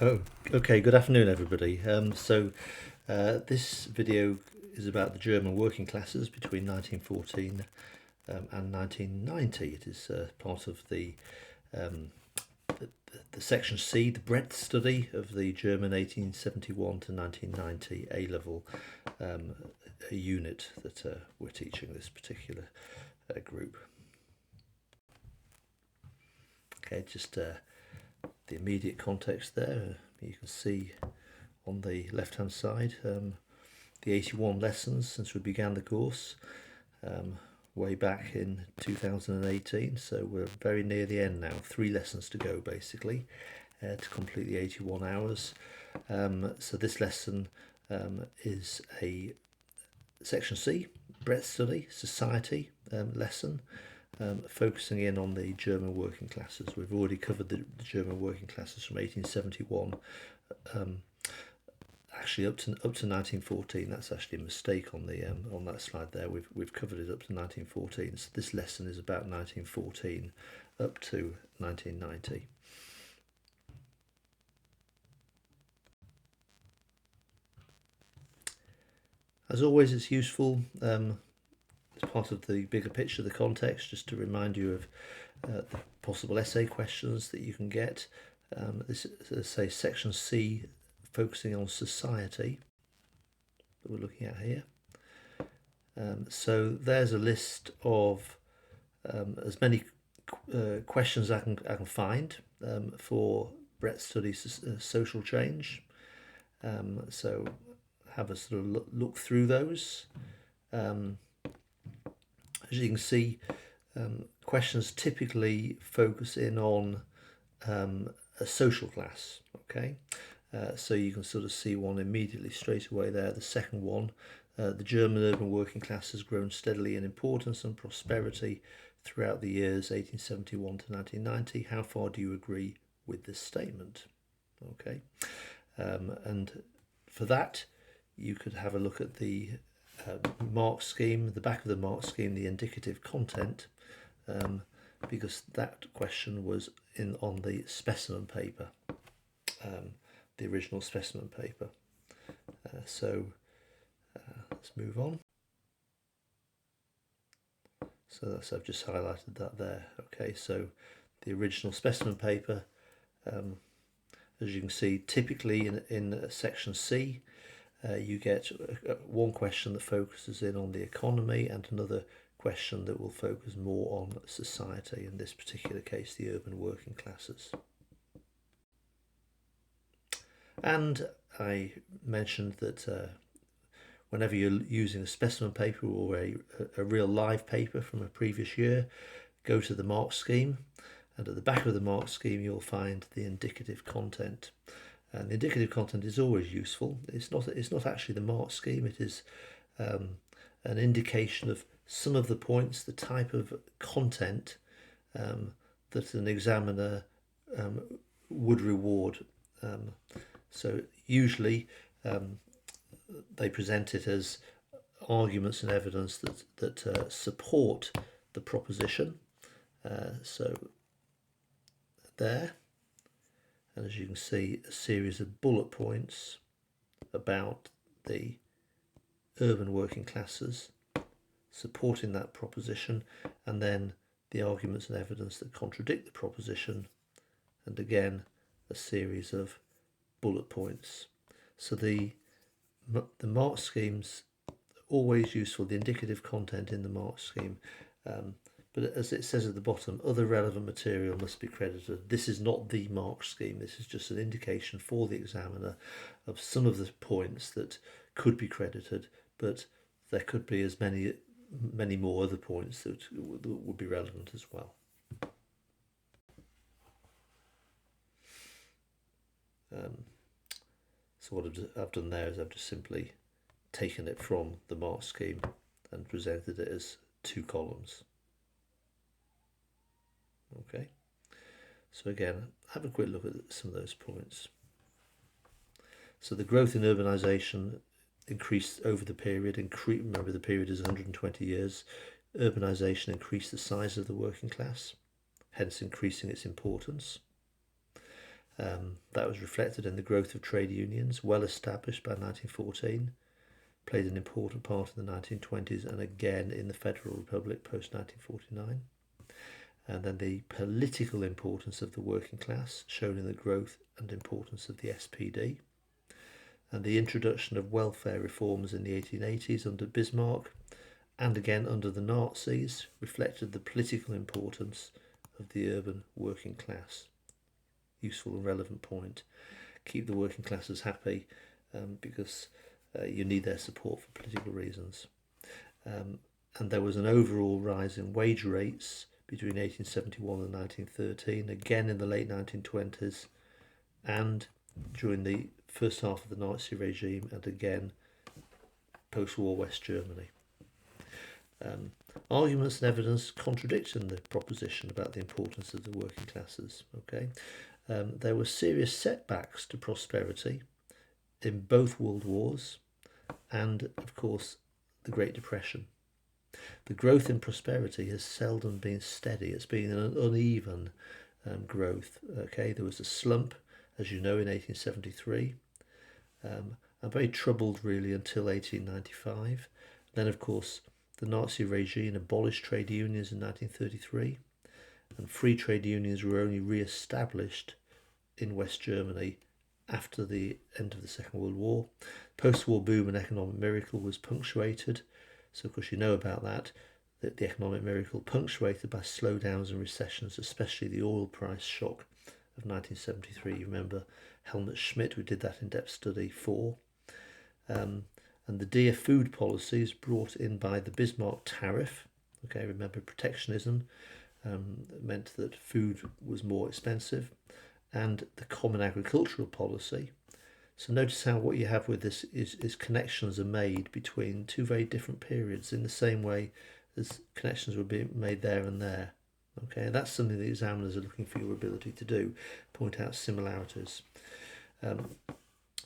Oh, okay. Good afternoon, everybody. This video is about the German working classes between 1914 and 1990. It is part of um, the section C, the breadth study of the German 1871 to 1990 A-level unit that we're teaching this particular group. Okay, just the immediate context there. You can see on the left hand side the 81 lessons since we began the course way back in 2018, so we're very near the end now. 3 lessons to go basically to complete the 81 hours. So this lesson is a section C, breadth study, society lesson, focusing in on the German working classes. We've already covered the German working classes from 1871, actually up to 1914. That's actually a mistake on the on that slide there. We've covered it up to 1914. So this lesson is about 1914 up to 1990. As always, it's useful as part of the bigger picture, the context, just to remind you of the possible essay questions that you can get. This is, say, section C, focusing on society, that we're looking at here. So there's a list of as many questions I can find for breadth study social change. So have a sort of look through those. As you can see, questions typically focus in on a social class. Okay, so you can sort of see one immediately straight away there. The second one, the German urban working class has grown steadily in importance and prosperity throughout the years 1871 to 1990. How far do you agree with this statement? Okay, and for that you could have a look at the mark scheme, the back of the mark scheme, the indicative content, because that question was on the specimen paper, the original specimen paper. Let's move on. So I've just highlighted that there. Okay, so the original specimen paper, as you can see, typically in section C, you get one question that focuses in on the economy and another question that will focus more on society, in this particular case the urban working classes. And I mentioned that whenever you're using a specimen paper or a real live paper from a previous year, go to the mark scheme, and at the back of the mark scheme you'll find the indicative content. And the indicative content is always useful. It's not actually the mark scheme. It is an indication of some of the points, the type of content that an examiner would reward. So usually they present it as arguments and evidence that support the proposition. So there. And as you can see, a series of bullet points about the urban working classes supporting that proposition, and then the arguments and evidence that contradict the proposition, and again a series of bullet points. So the mark scheme's always useful, the indicative content in the mark scheme. But as it says at the bottom, other relevant material must be credited. This is not the mark scheme. This is just an indication for the examiner of some of the points that could be credited, but there could be as many more other points that would be relevant as well. So what I've done there is I've just simply taken it from the mark scheme and presented it as 2 columns. Okay, so again, have a quick look at some of those points. So the growth in urbanisation increased over the period. Remember, the period is 120 years. Urbanisation increased the size of the working class, hence increasing its importance. That was reflected in the growth of trade unions, well established by 1914, played an important part in the 1920s and again in the Federal Republic post 1949. And then the political importance of the working class, shown in the growth and importance of the SPD. And the introduction of welfare reforms in the 1880s under Bismarck and again under the Nazis reflected the political importance of the urban working class. Useful and relevant point. Keep the working classes happy because you need their support for political reasons. And there was an overall rise in wage rates between 1871 and 1913, again in the late 1920s, and during the first half of the Nazi regime, and again post-war West Germany. Arguments and evidence contradicting the proposition about the importance of the working classes. Okay, there were serious setbacks to prosperity in both world wars and, of course, the Great Depression. The growth in prosperity has seldom been steady. It's been an uneven growth. Okay, there was a slump, as you know, in 1873. And very troubled really until 1895. Then, of course, the Nazi regime abolished trade unions in 1933, and free trade unions were only re-established in West Germany after the end of the Second World War. Post-war boom and economic miracle was punctuated, so of course you know about that the economic miracle punctuated by slowdowns and recessions, especially the oil price shock of 1973. You remember Helmut Schmidt, who did that in-depth study 4. And the dear food policies brought in by the Bismarck tariff, okay, remember protectionism, meant that food was more expensive, and the common agricultural policy. So notice how what you have with this is connections are made between two very different periods in the same way as connections were being made there and there. Okay, and that's something the examiners are looking for your ability to do, point out similarities.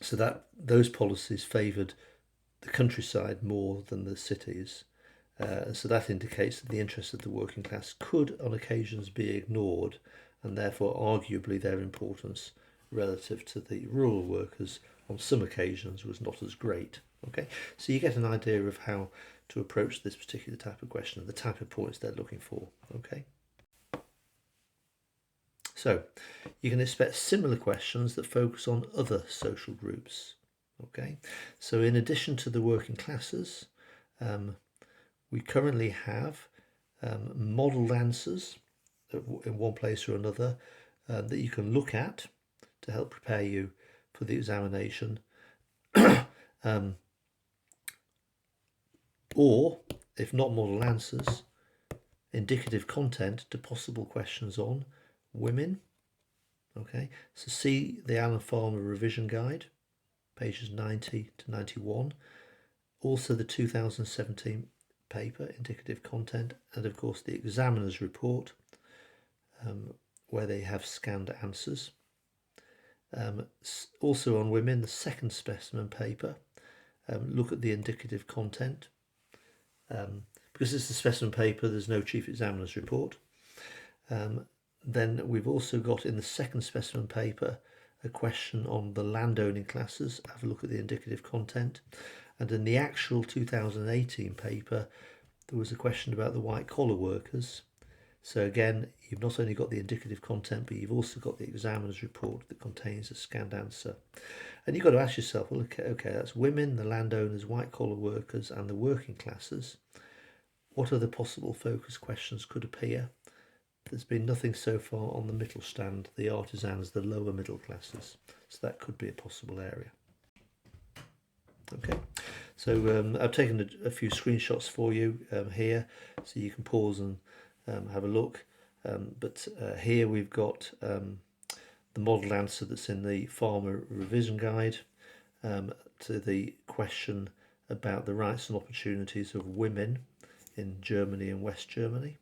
So that those policies favoured the countryside more than the cities. And so that indicates that the interests of the working class could on occasions be ignored, and therefore arguably their importance relative to the rural workers on some occasions was not as great. Okay, so you get an idea of how to approach this particular type of question and the type of points they're looking for. Okay, so you can expect similar questions that focus on other social groups. Okay, so in addition to the working classes, we currently have modelled answers in one place or another that you can look at to help prepare you for the examination. Or, if not model answers, indicative content to possible questions on women. Okay, so see the Alan Farmer revision guide, pages 90 to 91. Also the 2017 paper, indicative content, and of course the examiner's report, where they have scanned answers. Also on women, the second specimen paper, look at the indicative content. Because it's the specimen paper, there's no chief examiner's report. Then we've also got in the second specimen paper a question on the landowning classes. Have a look at the indicative content. And in the actual 2018 paper, there was a question about the white collar workers. So again, you've not only got the indicative content, but you've also got the examiner's report that contains a scanned answer. And you've got to ask yourself, well, okay, that's women, the landowners, white collar workers, and the working classes. What other possible focus questions could appear? There's been nothing so far on the Mittelstand, the artisans, the lower middle classes. So that could be a possible area. Okay, so I've taken a few screenshots for you here, so you can pause and have a look. But here we've got the model answer that's in the Farmer Revision Guide to the question about the rights and opportunities of women in Germany and West Germany.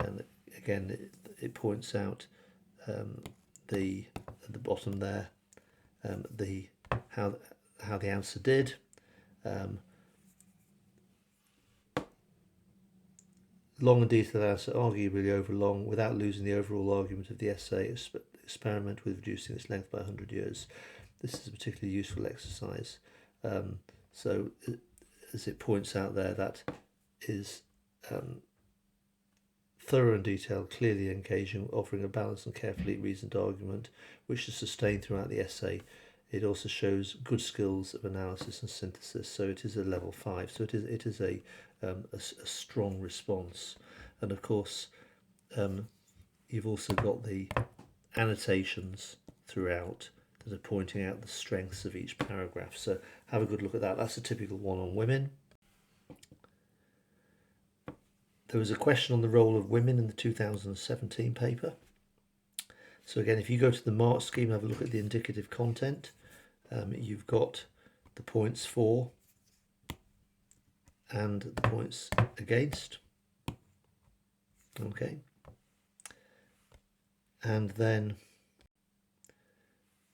And again, it points out at the bottom there how the answer did. long and detailed answer, arguably overlong, without losing the overall argument of the essay. Experiment with reducing its length by 100 years. This is a particularly useful exercise. So, as it points out there, that is thorough and detailed, clearly engaging, offering a balanced and carefully reasoned argument, which is sustained throughout the essay. It also shows good skills of analysis and synthesis. So it is a level 5. So it is a strong response. And of course, you've also got the annotations throughout that are pointing out the strengths of each paragraph. So have a good look at that. That's a typical one on women. There was a question on the role of women in the 2017 paper. So again, if you go to the mark scheme, have a look at the indicative content. You've got the points for and the points against. Okay. And then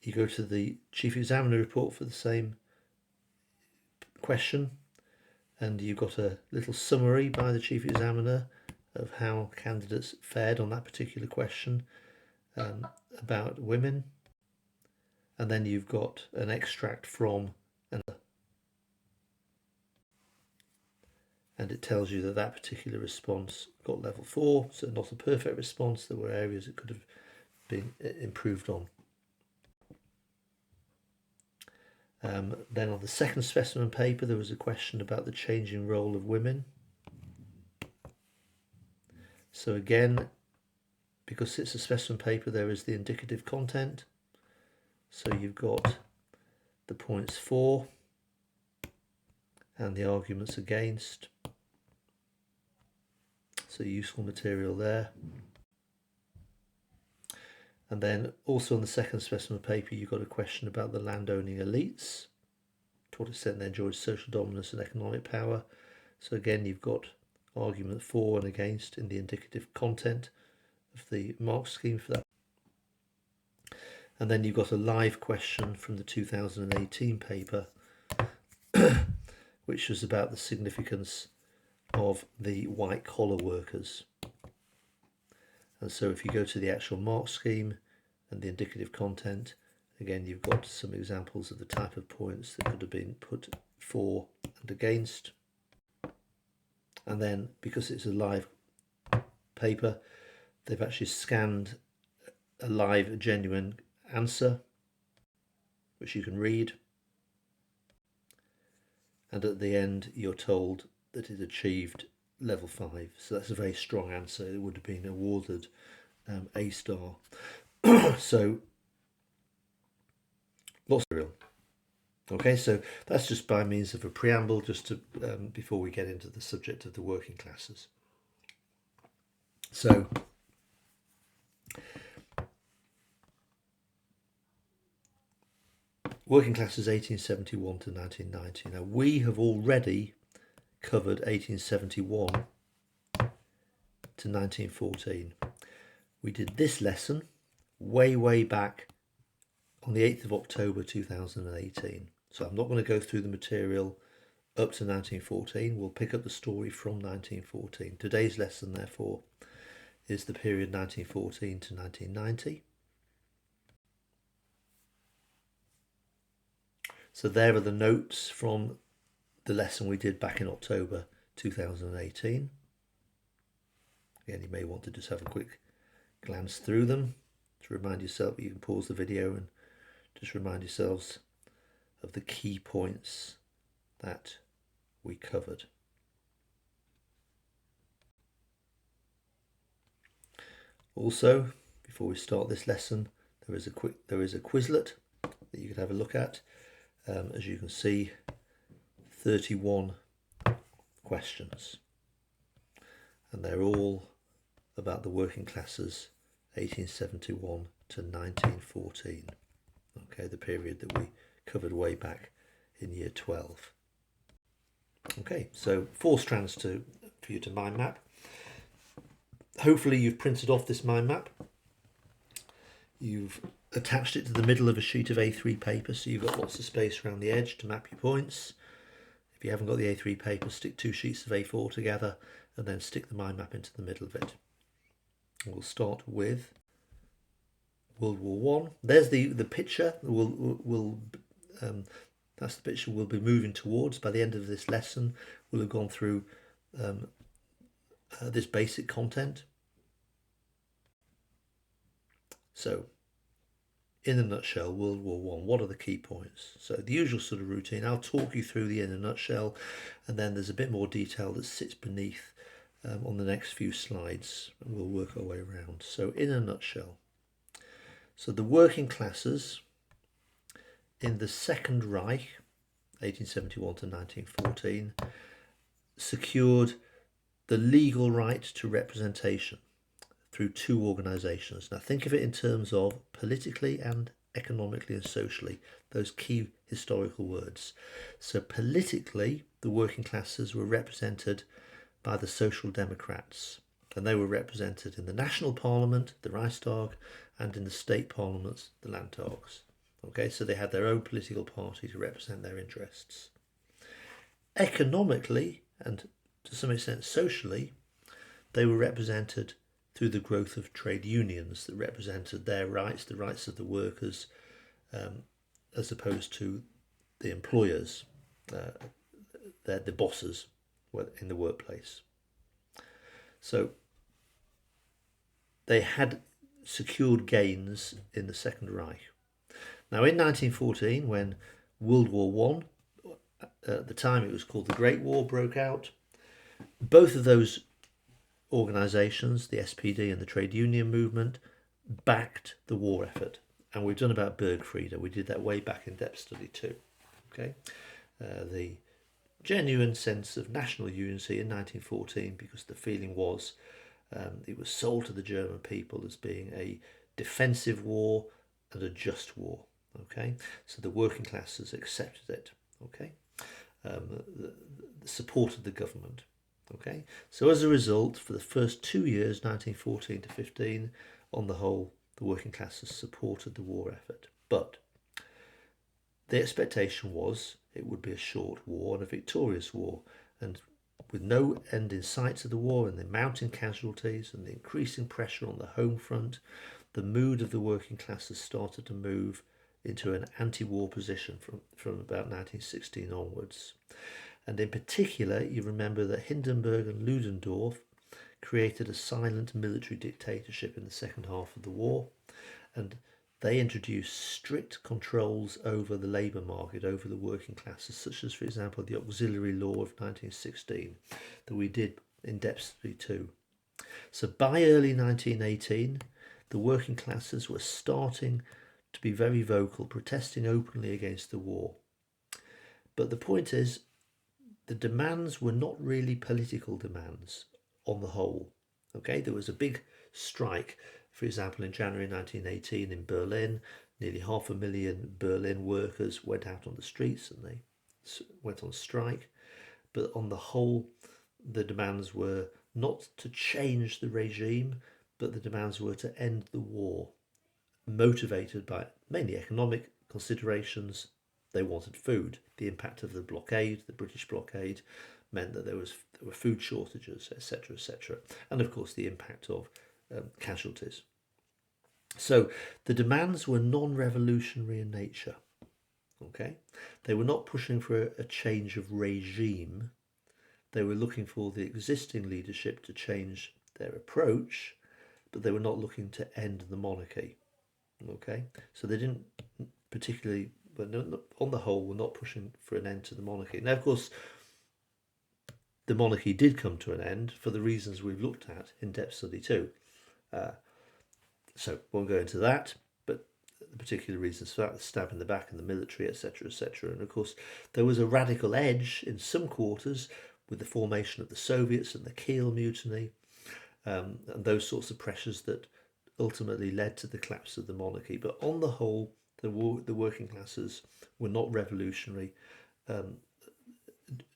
you go to the Chief Examiner report for the same question, and you've got a little summary by the Chief Examiner of how candidates fared on that particular question about women. And then you've got an extract from another. And it tells you that that particular response got level 4, so not a perfect response. There were areas it could have been improved on. Then on the second specimen paper, there was a question about the changing role of women. So again, because it's a specimen paper, there is the indicative content. So you've got the points for and the arguments against. So useful material there. And then also on the second specimen paper, you've got a question about the landowning elites, to what extent they enjoyed social dominance and economic power. So again, you've got argument for and against in the indicative content of the mark scheme for that. And then you've got a live question from the 2018 paper, which was about the significance of the white collar workers. And so if you go to the actual mark scheme and the indicative content, again, you've got some examples of the type of points that could have been put for and against. And then because it's a live paper, they've actually scanned a live, genuine answer, which you can read. And at the end, you're told that it achieved level 5. So that's a very strong answer. It would have been awarded A star. So lots of real. Okay, so that's just by means of a preamble, just to before we get into the subject of the working classes. So working classes 1871 to 1990. Now we have already covered 1871 to 1914. We did this lesson way back on the 8th of October 2018. So I'm not going to go through the material up to 1914. We'll pick up the story from 1914. Today's lesson, therefore, is the period 1914 to 1990. So there are the notes from the lesson we did back in October 2018. Again, you may want to just have a quick glance through them to remind yourself. You can pause the video and just remind yourselves of the key points that we covered. Also, before we start this lesson, there is a Quizlet that you could have a look at. As you can see, 31 questions, and they're all about the working classes 1871 to 1914. Okay, the period that we covered way back in year 12. Okay, so 4 strands for you to mind map. Hopefully you've printed off this mind map. You've attached it to the middle of a sheet of A3 paper, so you've got lots of space around the edge to map your points. If you haven't got the A3 paper, stick 2 sheets of A4 together and then stick the mind map into the middle of it. We'll start with World War One. There's the picture. That's the picture we'll be moving towards. By the end of this lesson, we'll have gone through this basic content. So, in a nutshell, World War One. What are the key points? So the usual sort of routine. I'll talk you through the in a nutshell, and then there's a bit more detail that sits beneath on the next few slides, and we'll work our way around. So in a nutshell, so the working classes in the Second Reich, 1871 to 1914, secured the legal right to representation through two organisations. Now think of it in terms of politically and economically and socially, those key historical words. So politically, the working classes were represented by the Social Democrats, and they were represented in the national parliament, the Reichstag, and in the state parliaments, the Landtags. Okay, so they had their own political party to represent their interests. Economically, and to some extent socially, they were represented through the growth of trade unions that represented their rights, the rights of the workers, as opposed to the employers, the bosses in the workplace. So they had secured gains in the Second Reich. Now in 1914, when World War One, at the time it was called the Great War, broke out, both of those organisations, the SPD and the trade union movement, backed the war effort. And we've done about Bergfriede. We did that way back in depth study too. Okay, the genuine sense of national unity in 1914, because the feeling was it was sold to the German people as being a defensive war and a just war. Okay, so the working classes accepted it. Okay, supported the government. Okay, so as a result, for the first 2 years, 1914 to 15, on the whole, the working classes supported the war effort. But the expectation was it would be a short war and a victorious war, and with no end in sight to the war and the mounting casualties and the increasing pressure on the home front, the mood of the working classes started to move into an anti-war position from about 1916 onwards. And in particular, you remember that Hindenburg and Ludendorff created a silent military dictatorship in the second half of the war, and they introduced strict controls over the labour market, over the working classes, such as, for example, the Auxiliary Law of 1916 that we did in depth study too. So by early 1918, the working classes were starting to be very vocal, protesting openly against the war. But the point is, the demands were not really political demands on the whole. Okay, there was a big strike, for example, in January 1918 in Berlin. Nearly 500,000 Berlin workers went out on the streets and they went on strike. But on the whole, the demands were not to change the regime, but the demands were to end the war, motivated by mainly economic considerations. They wanted food. The impact of the blockade, the British blockade, meant that there were food shortages, etc., etc., and of course the impact of casualties. So the demands were non-revolutionary in nature. Okay, they were not pushing for a change of regime. They were looking for the existing leadership to change their approach, but they were not looking to end the monarchy. Okay, so they didn't particularly, but on the whole, were not pushing for an end to the monarchy. Now, of course, the monarchy did come to an end for the reasons we've looked at in depth study too. So won't go into that, but the particular reasons for that, the stab in the back and the military, etc., etc. And of course, there was a radical edge in some quarters with the formation of the Soviets and the Kiel Mutiny, and those sorts of pressures that ultimately led to the collapse of the monarchy. But on the whole, the working classes were not revolutionary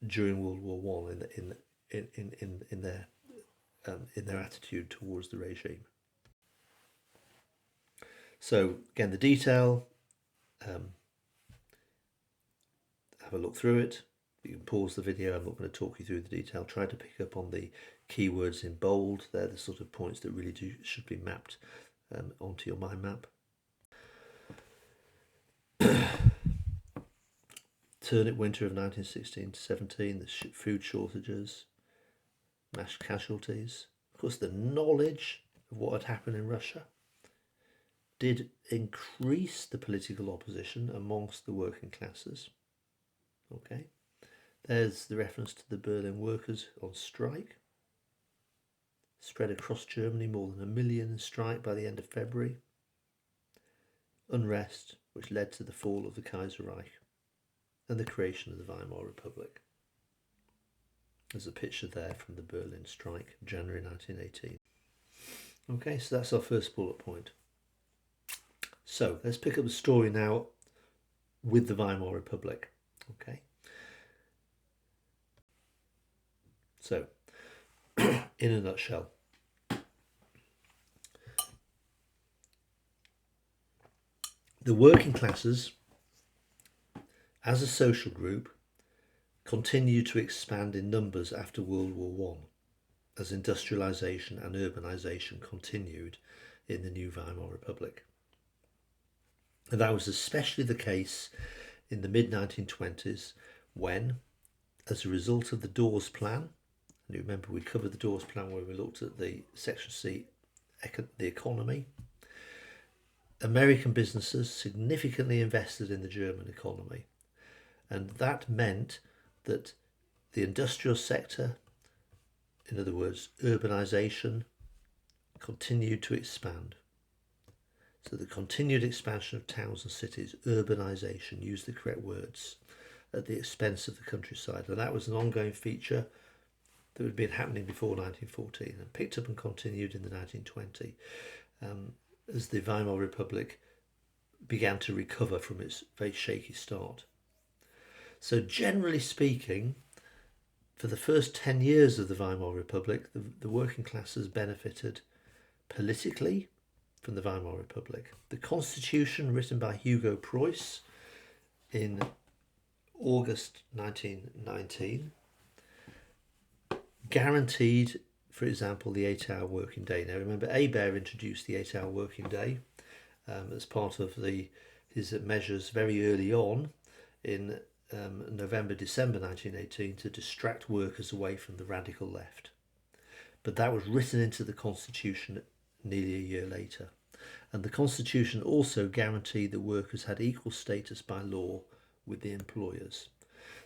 during World War One in their attitude towards the regime. So again, the detail. Have a look through it. You can pause the video. I'm not going to talk you through the detail. Try to pick up on the keywords in bold. They're the sort of points that really should be mapped onto your mind map. Turnip winter of 1916-17, the food shortages, mass casualties. Of course, the knowledge of what had happened in Russia did increase the political opposition amongst the working classes. Okay, there's the reference to the Berlin workers on strike. Spread across Germany, more than 1 million in strike by the end of February. Unrest, which led to the fall of the Kaiserreich and the creation of the Weimar Republic. There's a picture there from the Berlin strike, January 1918. Okay, so that's our first bullet point. So let's pick up the story now with the Weimar Republic. Okay. So, in a nutshell, the working classes as a social group continued to expand in numbers after World War I, as industrialisation and urbanisation continued in the new Weimar Republic. And that was especially the case in the mid-1920s when, as a result of the Dawes Plan, and you remember we covered the Dawes Plan where we looked at the Section C, the economy, American businesses significantly invested in the German economy. And that meant that the industrial sector, in other words, urbanisation, continued to expand. So the continued expansion of towns and cities, urbanisation, use the correct words, at the expense of the countryside. And that was an ongoing feature that had been happening before 1914 and picked up and continued in the 1920s as the Weimar Republic began to recover from its very shaky start. So generally speaking, for the first 10 years of the Weimar Republic, the working classes benefited politically from the Weimar Republic. The constitution written by Hugo Preuss in August 1919 guaranteed, for example, the 8-hour working day. Now remember, Hebert introduced the 8-hour working day as part of his measures very early on in November-December 1918 to distract workers away from the radical left. But that was written into the constitution nearly a year later. And the constitution also guaranteed that workers had equal status by law with the employers.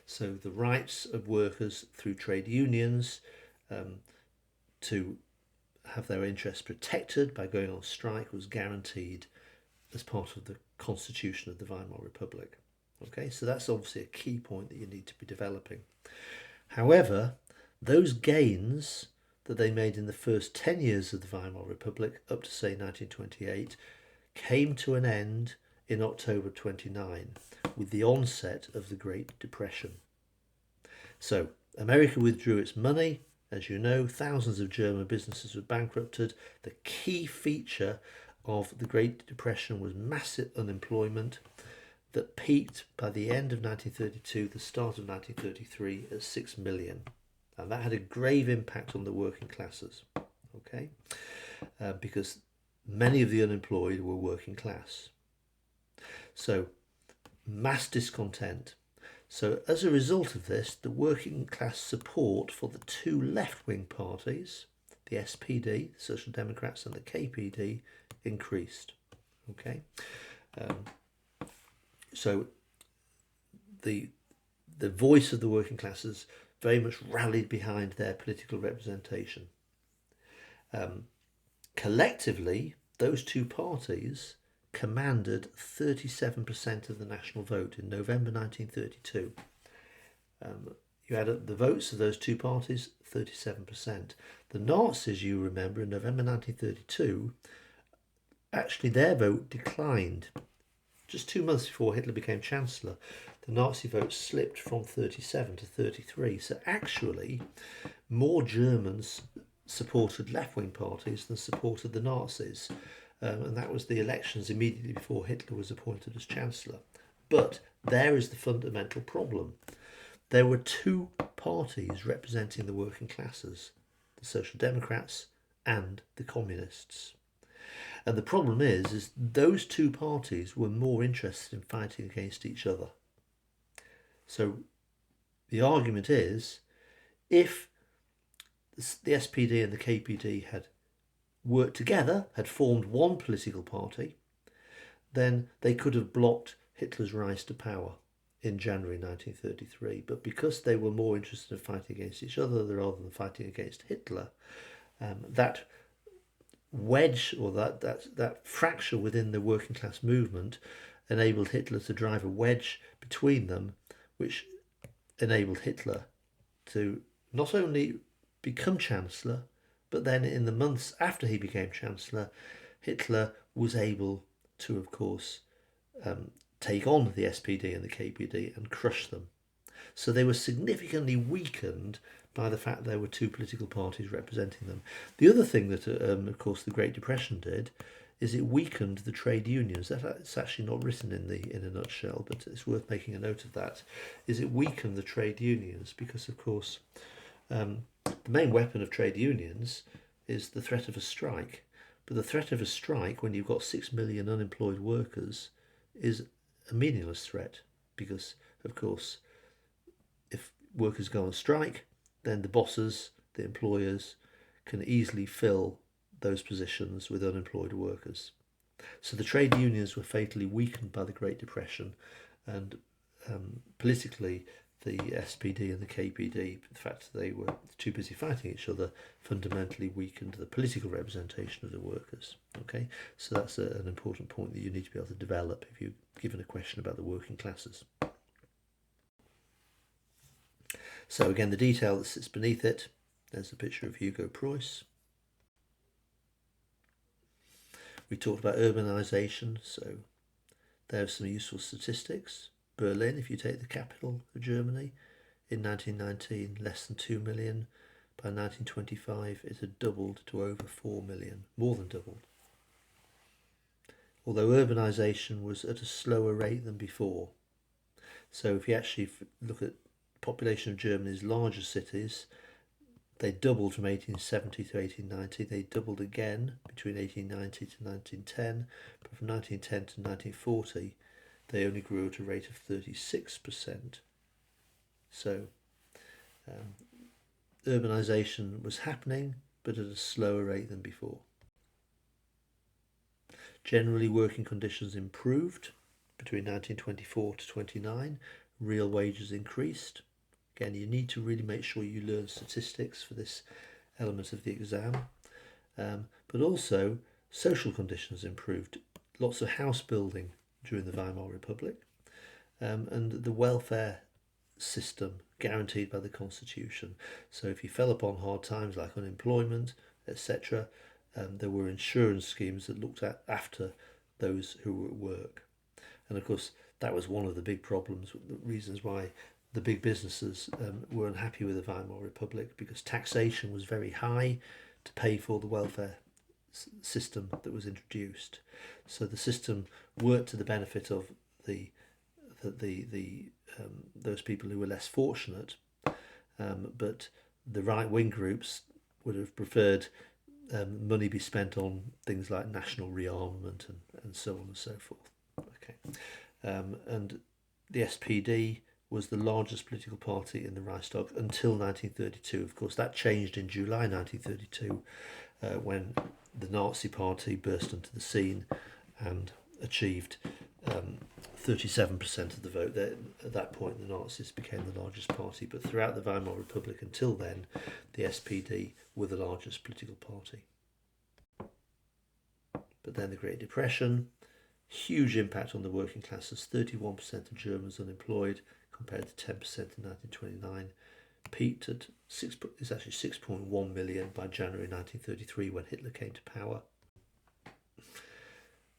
So the rights of workers through trade unions to have their interests protected by going on strike was guaranteed as part of the constitution of the Weimar Republic. Okay, so that's obviously a key point that you need to be developing. However, those gains that they made in the first 10 years of the Weimar Republic, up to say 1928, came to an end in October 29 with the onset of the Great Depression. So America withdrew its money. As you know, thousands of German businesses were bankrupted. The key feature of the Great Depression was massive unemployment that peaked by the end of 1932, the start of 1933, at 6 million. And that had a grave impact on the working classes, okay? Because many of the unemployed were working class. So, mass discontent. So, as a result of this, the working class support for the two left-wing parties, the SPD, the Social Democrats, and the KPD, increased, okay? So the voice of the working classes very much rallied behind their political representation. Collectively, those two parties commanded 37% of the national vote in November 1932. You add up the votes of those two parties, 37%. The Nazis, you remember, in November 1932, actually their vote declined. Just 2 months before Hitler became Chancellor, the Nazi vote slipped from 37 to 33. So actually, more Germans supported left-wing parties than supported the Nazis. And that was the elections immediately before Hitler was appointed as Chancellor. But there is the fundamental problem. There were two parties representing the working classes. the Social Democrats and the Communists. And the problem is those two parties were more interested in fighting against each other. So the argument is, if the SPD and the KPD had worked together, had formed one political party, then they could have blocked Hitler's rise to power in January 1933. But because they were more interested in fighting against each other rather than fighting against Hitler, that wedge, or that fracture within the working class movement, enabled Hitler to drive a wedge between them, which enabled Hitler to not only become Chancellor, but then in the months after he became Chancellor, Hitler was able to, of course, take on the SPD and the KPD and crush them. So they were significantly weakened by the fact there were two political parties representing them. The other thing that, of course, the Great Depression did is it weakened the trade unions. That's actually not written in a nutshell, but it's worth making a note of that. Is it weakened the trade unions because, of course, the main weapon of trade unions is the threat of a strike. But the threat of a strike, when you've got 6 million unemployed workers, is a meaningless threat because, of course, if workers go on strike, then the bosses, the employers, can easily fill those positions with unemployed workers. So the trade unions were fatally weakened by the Great Depression, and politically the SPD and the KPD, the fact that they were too busy fighting each other, fundamentally weakened the political representation of the workers. Okay, so that's an important point that you need to be able to develop if you're given a question about the working classes. So again, the detail that sits beneath it, there's a picture of Hugo Preuss. We talked about urbanisation, so there are some useful statistics. Berlin, if you take the capital of Germany, in 1919, less than 2 million. By 1925, it had doubled to over 4 million, more than doubled. Although urbanisation was at a slower rate than before. So if you actually look at the population of Germany's larger cities, they doubled from 1870 to 1890. They doubled again between 1890 to 1910. But from 1910 to 1940, they only grew at a rate of 36%. So urbanisation was happening, but at a slower rate than before. Generally, working conditions improved between 1924 to 29. Real wages increased. Again, you need to really make sure you learn statistics for this element of the exam. But also, social conditions improved. Lots of house building during the Weimar Republic. And the welfare system guaranteed by the Constitution. So if you fell upon hard times like unemployment, etc., there were insurance schemes that looked after those who were at work. And of course, that was one of the big problems, the reasons why the big businesses were unhappy with the Weimar Republic, because taxation was very high to pay for the welfare system that was introduced. So the system worked to the benefit of those people who were less fortunate, but the right-wing groups would have preferred money be spent on things like national rearmament and so on and so forth. Okay, and the SPD was the largest political party in the Reichstag until 1932. Of course, that changed in July 1932 when the Nazi Party burst into the scene and achieved 37% of the vote. At that point, the Nazis became the largest party, but throughout the Weimar Republic until then, the SPD were the largest political party. But then the Great Depression, huge impact on the working classes, 31% of Germans unemployed compared to 10% in 1929, peaked at 6.1 million by January 1933 when Hitler came to power.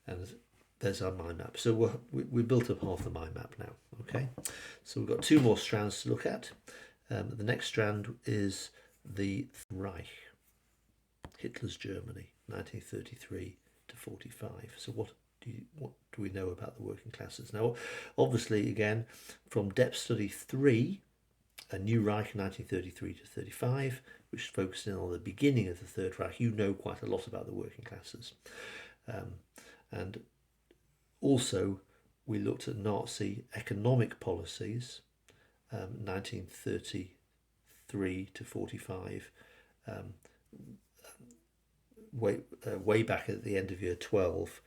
And there's our mind map. So we built up half the mind map now. Okay, so we've got two more strands to look at. The next strand is the Reich, Hitler's Germany, 1933 to 45. So what do we know about the working classes? Now, obviously, again, from Depth Study 3, a New Reich, 1933 to 35, which focused in on the beginning of the Third Reich, you know quite a lot about the working classes. And also, we looked at Nazi economic policies, 1933 to 45, way back at the end of year 12,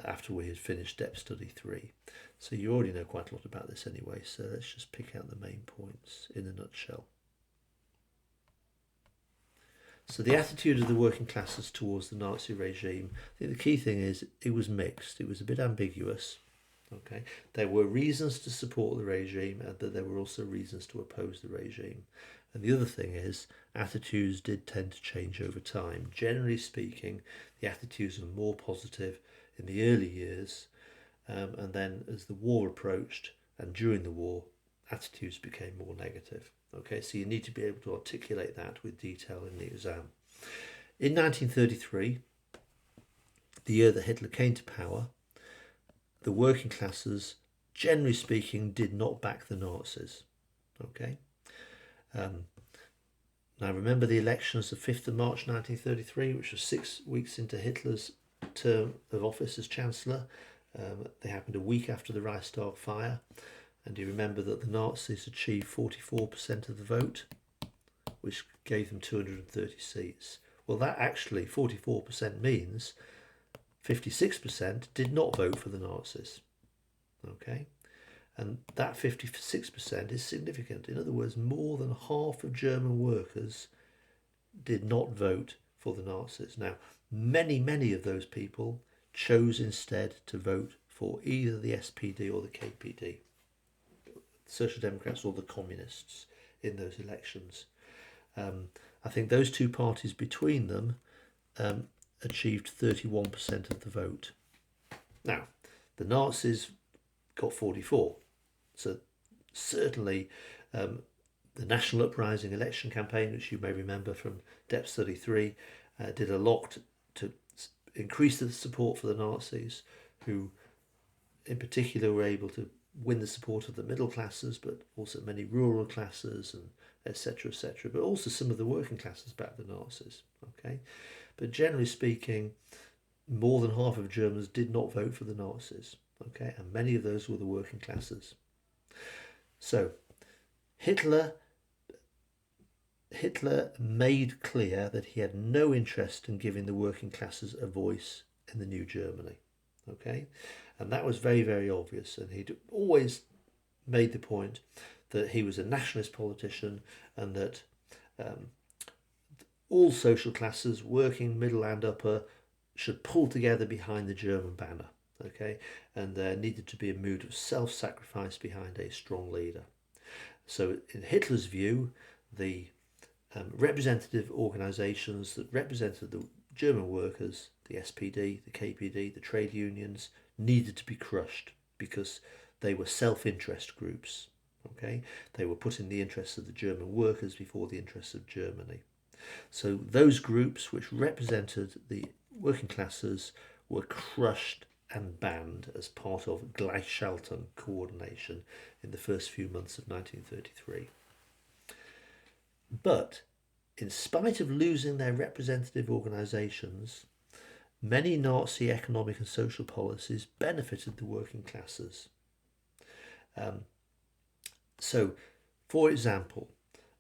after we had finished Depth Study 3. So you already know quite a lot about this anyway, so let's just pick out the main points in a nutshell. So the attitude of the working classes towards the Nazi regime, I think the key thing is it was mixed. It was a bit ambiguous. Okay, there were reasons to support the regime, but there were also reasons to oppose the regime. And the other thing is, attitudes did tend to change over time. Generally speaking, the attitudes were more positive in the early years, and then as the war approached and during the war, attitudes became more negative. Okay, so you need to be able to articulate that with detail in the exam. In 1933, the year that Hitler came to power, the working classes, generally speaking, did not back the Nazis. Okay. Now remember the elections of 5th of March 1933, which was 6 weeks into Hitler's term of office as Chancellor. They happened a week after the Reichstag fire. And you remember that the Nazis achieved 44% of the vote, which gave them 230 seats. Well, that actually, 44% means 56% did not vote for the Nazis. Okay? And that 56% is significant. In other words, more than half of German workers did not vote for the Nazis. Now, many of those people chose instead to vote for either the SPD or the KPD. Social Democrats or the Communists in those elections. I think those two parties between them achieved 31% of the vote. Now, the Nazis got 44. So certainly the National Uprising election campaign, which you may remember from Depth Study 3, did a lot to increase the support for the Nazis, who in particular were able to win the support of the middle classes, but also many rural classes, and etc., but also some of the working classes backed the Nazis. Okay, but generally speaking, more than half of Germans did not vote for the Nazis. Okay, and many of those were the working classes. So Hitler made clear that he had no interest in giving the working classes a voice in the new Germany. Okay, and that was very obvious, and he'd always made the point that he was a nationalist politician and that all social classes, working, middle and upper, should pull together behind the German banner. Okay, and there needed to be a mood of self-sacrifice behind a strong leader. So in Hitler's view, the representative organisations that represented the German workers, the SPD, the KPD, the trade unions, needed to be crushed because they were self-interest groups. Okay, they were putting the interests of the German workers before the interests of Germany. So those groups which represented the working classes were crushed and banned as part of Gleichschaltung coordination in the first few months of 1933. But in spite of losing their representative organisations, many Nazi economic and social policies benefited the working classes. So, for example,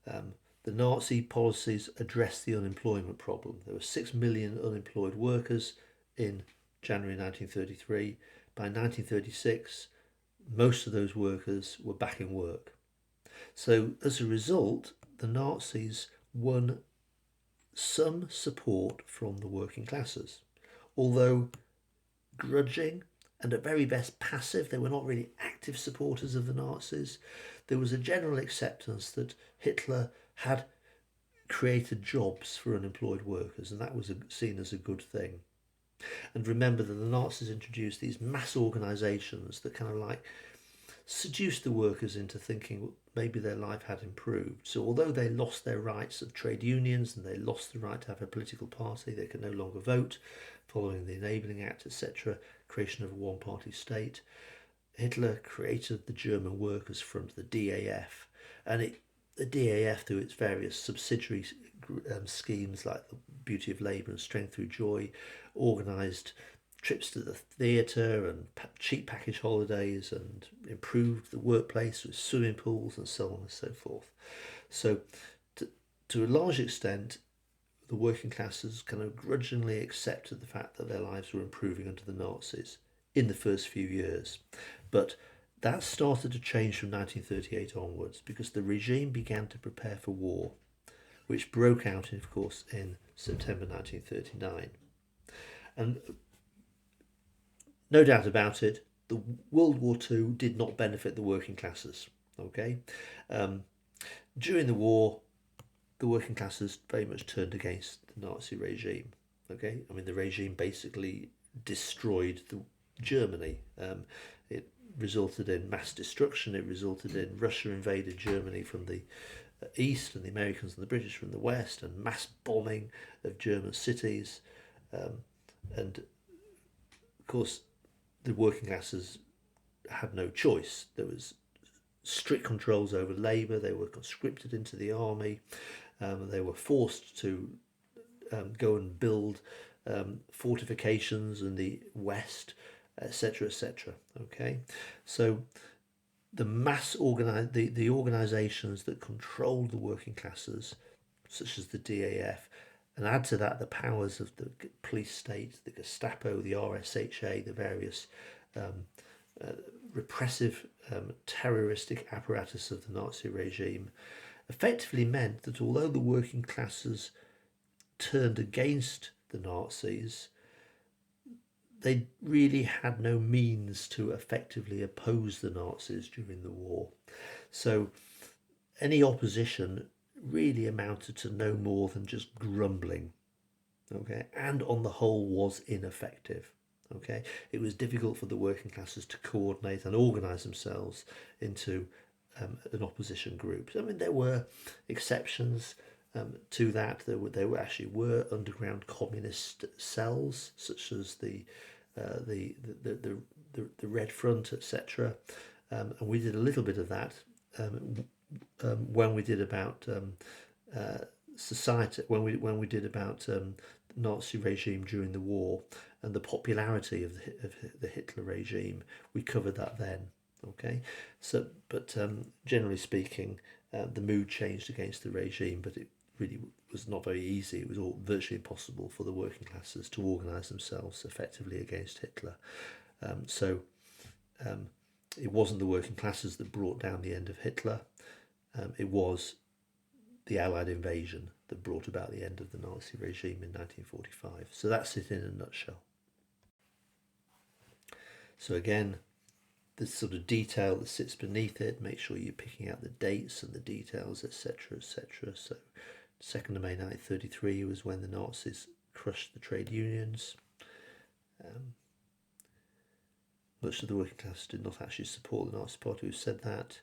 the Nazi policies addressed the unemployment problem. There were 6 million unemployed workers in January 1933. By 1936, most of those workers were back in work. So, as a result, the Nazis won some support from the working classes, although grudging and at very best passive. They were not really active supporters of the Nazis. There was a general acceptance that Hitler had created jobs for unemployed workers, and that was seen as a good thing. And remember that the Nazis introduced these mass organisations that kind of like seduced the workers into thinking maybe their life had improved. So although they lost their rights of trade unions and they lost the right to have a political party, they could no longer vote following the Enabling Act, etc., creation of a one-party state, Hitler created the German Workers' Front, the DAF, and it the DAF, through its various subsidiary schemes like the Beauty of Labour and Strength Through Joy, organised trips to the theatre and cheap package holidays, and improved the workplace with swimming pools and so on and so forth. So to a large extent, the working classes kind of grudgingly accepted the fact that their lives were improving under the Nazis in the first few years. But that started to change from 1938 onwards, because the regime began to prepare for war, which broke out, of course, in September 1939. And no doubt about it, the World War II did not benefit the working classes. Okay, during the war, the working classes very much turned against the Nazi regime. Okay, I mean, the regime basically destroyed Germany. It resulted in mass destruction. It resulted in Russia invaded Germany from the east, and the Americans and the British from the west, and mass bombing of German cities. And of course, the working classes had no choice. There was strict controls over labour. They were conscripted into the army. They were forced to go and build fortifications in the west, etc., etc. Okay, so the the organisations that controlled the working classes, such as the DAF, and add to that the powers of the police state, the Gestapo, the RSHA, the various repressive, terroristic apparatus of the Nazi regime, effectively meant that although the working classes turned against the Nazis, they really had no means to effectively oppose the Nazis during the war. So any opposition really amounted to no more than just grumbling, okay, and on the whole was ineffective. Okay, it was difficult for the working classes to coordinate and organise themselves into an opposition group. I mean, there were exceptions to that. There actually were underground communist cells, such as the Red Front, etc. And we did a little bit of that when we did about society, when we did about Nazi regime during the war and the popularity of the Hitler regime. We covered that then. Okay, so but generally speaking, the mood changed against the regime, but it really was not very easy. It was all virtually impossible for the working classes to organise themselves effectively against Hitler. So it wasn't the working classes that brought down the end of Hitler. It was the Allied invasion that brought about the end of the Nazi regime in 1945. So that's it in a nutshell. So again, the sort of detail that sits beneath it, make sure you're picking out the dates and the details, etc., etc. So 2nd of May 1933 was when the Nazis crushed the trade unions. Much of the working class did not actually support the Nazi Party, who said that.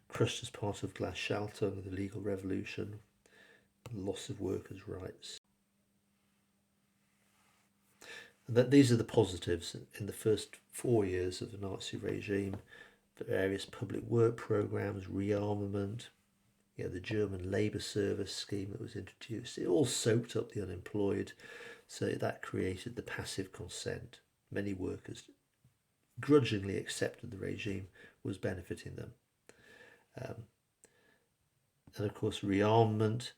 Crushed as part of Glasschaltung, the legal revolution, loss of workers' rights. And that these are the positives in the first 4 years of the Nazi regime. The various public work programs, rearmament, the German labour service scheme that was introduced. It all soaked up the unemployed, so that created the passive consent. Many workers grudgingly accepted the regime was benefiting them. And of course, rearmament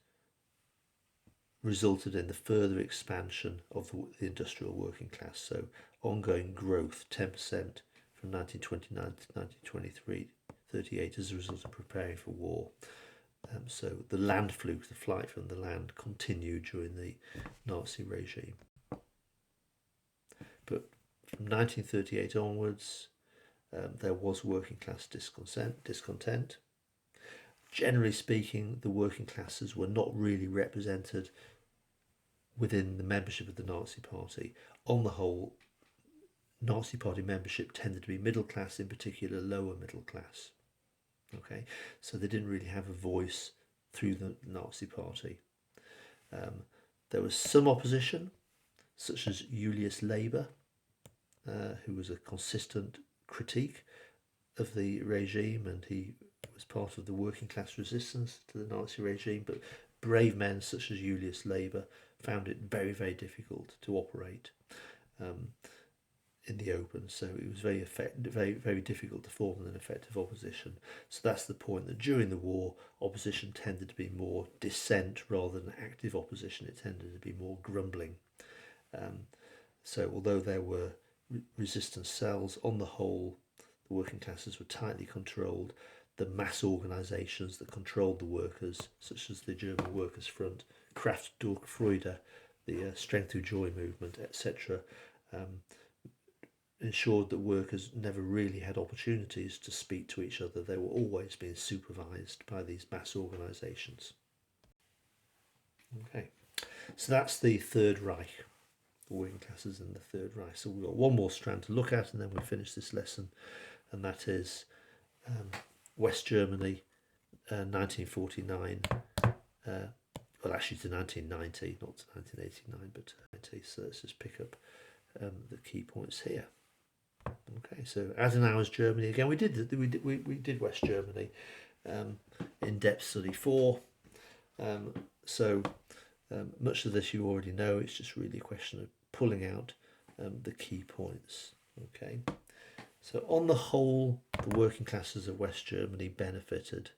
resulted in the further expansion of the industrial working class. So ongoing growth, 10% from 1929 to 1923, 38 as a result of preparing for war. So the Landflug, the flight from the land, continued during the Nazi regime. But from 1938 onwards, there was working class discontent. Generally speaking, the working classes were not really represented within the membership of the Nazi Party. On the whole, Nazi Party membership tended to be middle class, in particular lower middle class. Okay, so they didn't really have a voice through the Nazi Party. There was some opposition, such as Julius Leber, who was a consistent critique of the regime, and he was part of the working class resistance to the Nazi regime, but brave men such as Julius Leber found it very, very difficult to operate in the open. So it was very, very difficult to form an effective opposition. So that's the point, that during the war, opposition tended to be more dissent rather than active opposition. It tended to be more grumbling. So although there were resistance cells, on the whole, the working classes were tightly controlled. The mass organisations that controlled the workers, such as the German Workers' Front, Kraft durch Freude, the Strength Through Joy movement, etc., ensured that workers never really had opportunities to speak to each other. They were always being supervised by these mass organisations. Okay, so that's the Third Reich, the working classes in the Third Reich. So we've got one more strand to look at and then we'll finish this lesson, and that is West Germany, 1949, well actually to 1990, not to 1989, but to 90. So let's just pick up the key points here. Okay, so Adenauer's Germany, again we did West Germany in depth study 4. So much of this you already know. It's just really a question of pulling out the key points. Okay, so on the whole, the working classes of West Germany benefited.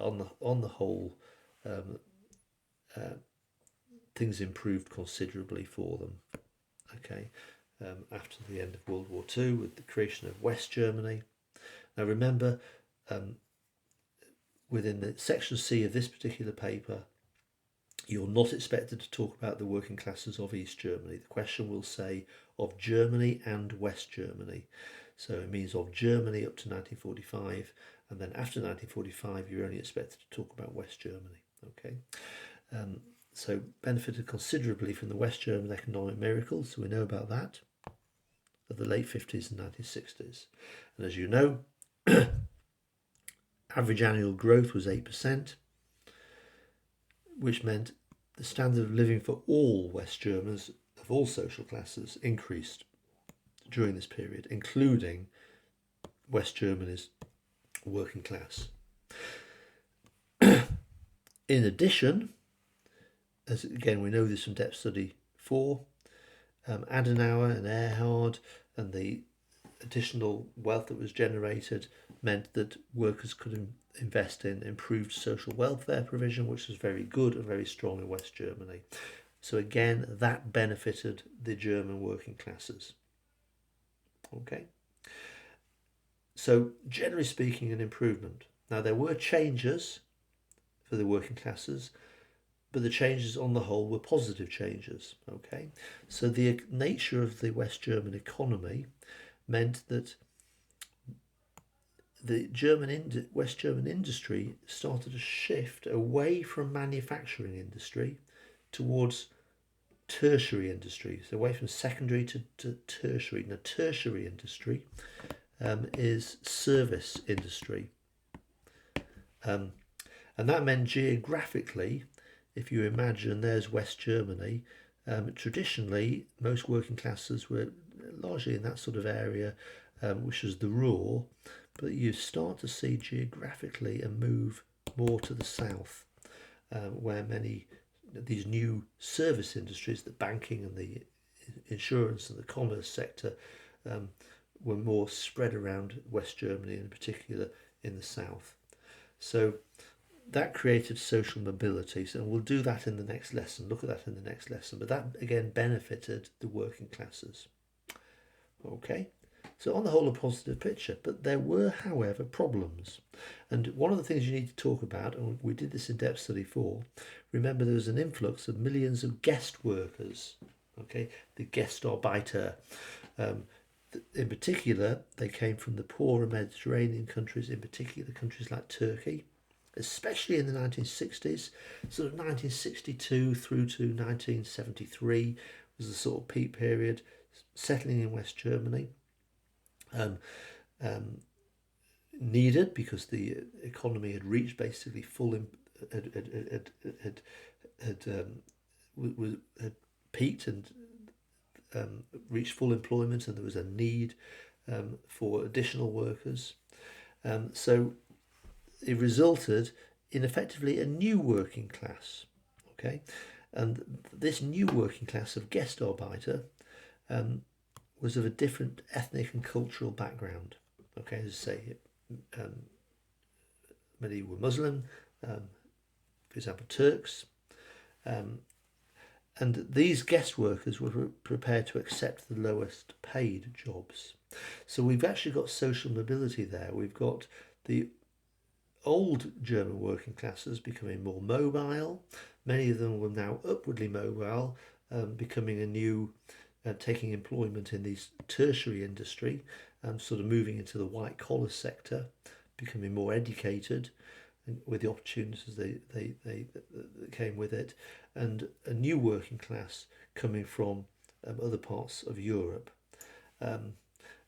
On the whole, things improved considerably for them. Okay. After the end of World War II, with the creation of West Germany. Now remember, within the section C of this particular paper, you're not expected to talk about the working classes of East Germany. The question will say of Germany and West Germany. So it means of Germany up to 1945, and then after 1945 you're only expected to talk about West Germany. Okay. So benefited considerably from the West German economic miracles, so we know about that, of the late 50s and 1960s. And as you know, average annual growth was 8%, which meant the standard of living for all West Germans of all social classes increased during this period, including West Germany's working class. In addition, as again we know this from depth study 4, Adenauer and Erhard and the additional wealth that was generated meant that workers could invest in improved social welfare provision, which was very good and very strong in West Germany. So again, that benefited the German working classes. Okay. So generally speaking, an improvement. Now there were changes for the working classes, but the changes on the whole were positive changes. Okay, so the nature of the West German economy meant that the West German industry started to shift away from manufacturing industry towards tertiary industry, so away from secondary to tertiary. Now, tertiary industry is service industry, and that meant geographically, if you imagine there's West Germany, traditionally most working classes were largely in that sort of area, which is the Ruhr, but you start to see geographically a move more to the south, where many of these new service industries, the banking and the insurance and the commerce sector, were more spread around West Germany, in particular in the south. So that created social mobility, so we'll do that in the next lesson, look at that in the next lesson, but that again benefited the working classes. Okay, so on the whole a positive picture, but there were, however, problems. And one of the things you need to talk about, and we did this in depth study 4, remember there was an influx of millions of guest workers, okay, the Gastarbeiter. In particular, they came from the poorer Mediterranean countries, in particular countries like Turkey, especially in the 1960s, sort of 1962 through to 1973 was the sort of peak period, settling in West Germany. Needed because the economy had reached basically full, had peaked and reached full employment, and there was a need for additional workers. So it resulted in effectively a new working class. Okay, and this new working class of Gastarbeiter was of a different ethnic and cultural background. Okay, as I say, many were Muslim, for example, Turks, and these guest workers were prepared to accept the lowest paid jobs. So we've actually got social mobility there. We've got the old German working classes becoming more mobile. Many of them were now upwardly mobile, becoming a new, taking employment in the tertiary industry, sort of moving into the white collar sector, becoming more educated, with the opportunities they came with it, and a new working class coming from other parts of Europe.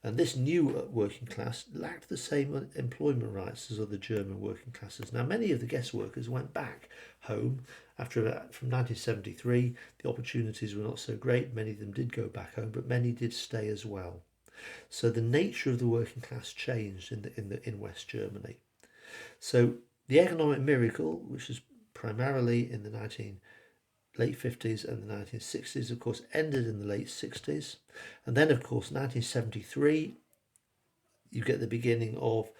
And this new working class lacked the same employment rights as other German working classes. Now, many of the guest workers went back home from 1973. The opportunities were not so great. Many of them did go back home, but many did stay as well. So the nature of the working class changed in West Germany. So the economic miracle, which was primarily in the late 50s and the 1960s, of course, ended in the late 60s. And then, of course, 1973, you get the beginning of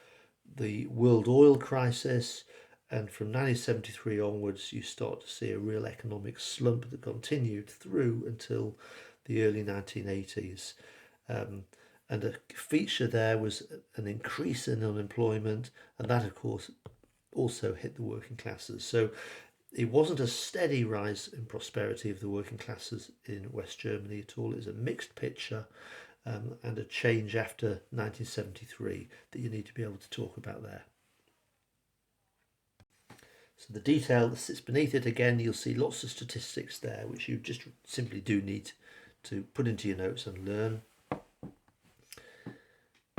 the world oil crisis. And from 1973 onwards, you start to see a real economic slump that continued through until the early 1980s. And a feature there was an increase in unemployment, and that, of course, also hit the working classes. So it wasn't a steady rise in prosperity of the working classes in West Germany at all. It was a mixed picture, and a change after 1973 that you need to be able to talk about there. So the detail that sits beneath it, again, you'll see lots of statistics there, which you just simply do need to put into your notes and learn.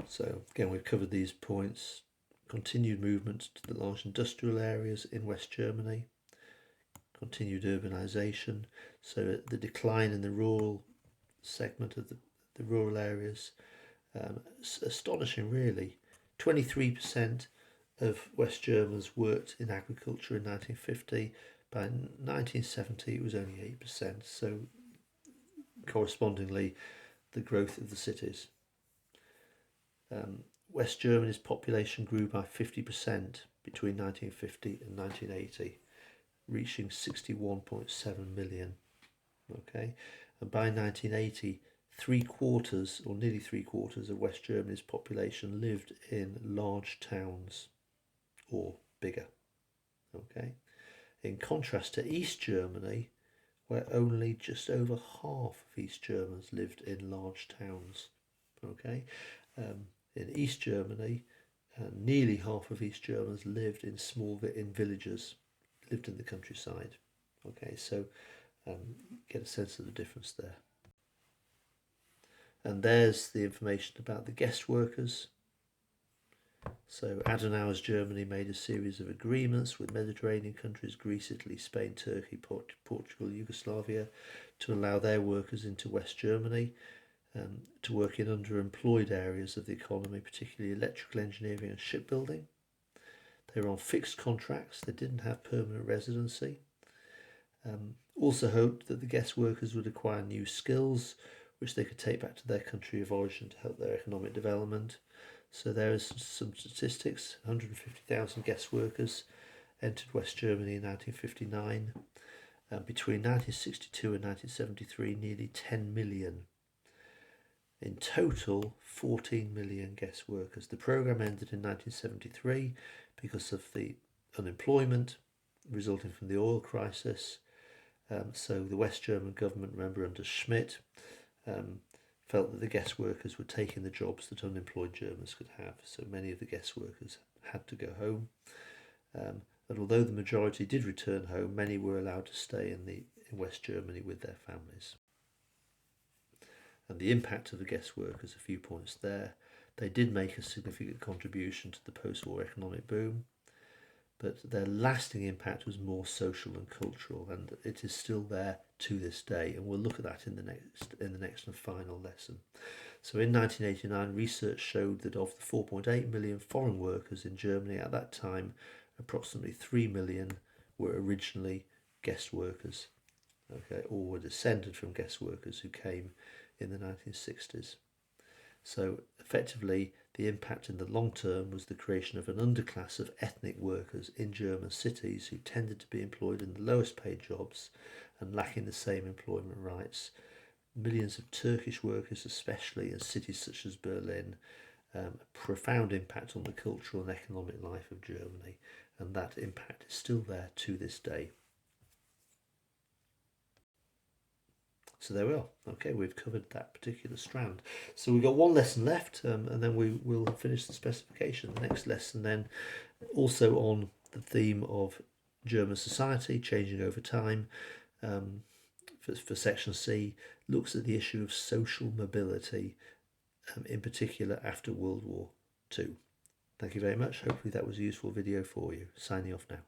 So again, we've covered these points. Continued movement to the large industrial areas in West Germany. Continued urbanisation. So the decline in the rural segment of the rural areas. Astonishing, really. 23% of West Germans worked in agriculture in 1950. By 1970, it was only 8%. So correspondingly, the growth of the cities. West Germany's population grew by 50% between 1950 and 1980, reaching 61.7 million. Okay, and by 1980, nearly three quarters of West Germany's population lived in large towns or bigger. Okay, in contrast to East Germany, where only just over half of East Germans lived in large towns. Okay, in East Germany, nearly half of East Germans lived in villages, lived in the countryside. Okay, so get a sense of the difference there. And there's the information about the guest workers. So Adenauer's Germany made a series of agreements with Mediterranean countries, Greece, Italy, Spain, Turkey, Portugal, Yugoslavia, to allow their workers into West Germany. To work in underemployed areas of the economy, particularly electrical engineering and shipbuilding. They were on fixed contracts. They didn't have permanent residency. Also hoped that the guest workers would acquire new skills which they could take back to their country of origin to help their economic development. So there is some statistics. 150,000 guest workers entered West Germany in 1959. Between 1962 and 1973, nearly 10 million. In total, 14 million guest workers. The programme ended in 1973 because of the unemployment resulting from the oil crisis. So the West German government, remember under Schmidt, felt that the guest workers were taking the jobs that unemployed Germans could have. So many of the guest workers had to go home. And although the majority did return home, many were allowed to stay in West Germany with their families. And the impact of the guest workers, a few points there. They did make a significant contribution to the post-war economic boom, but their lasting impact was more social and cultural, and it is still there to this day. And we'll look at that in the next and final lesson. So in 1989, research showed that of the 4.8 million foreign workers in Germany at that time, approximately 3 million were originally guest workers, okay, or were descended from guest workers who came in the 1960s. So effectively, the impact in the long term was the creation of an underclass of ethnic workers in German cities who tended to be employed in the lowest paid jobs and lacking the same employment rights. Millions of Turkish workers, especially in cities such as Berlin, a profound impact on the cultural and economic life of Germany, and that impact is still there to this day. So there we are. Okay, we've covered that particular strand. So we've got one lesson left, and then we will finish the specification. The next lesson then, also on the theme of German society changing over time, for section C, looks at the issue of social mobility, in particular after World War II. Thank you very much. Hopefully that was a useful video for you. Signing off now.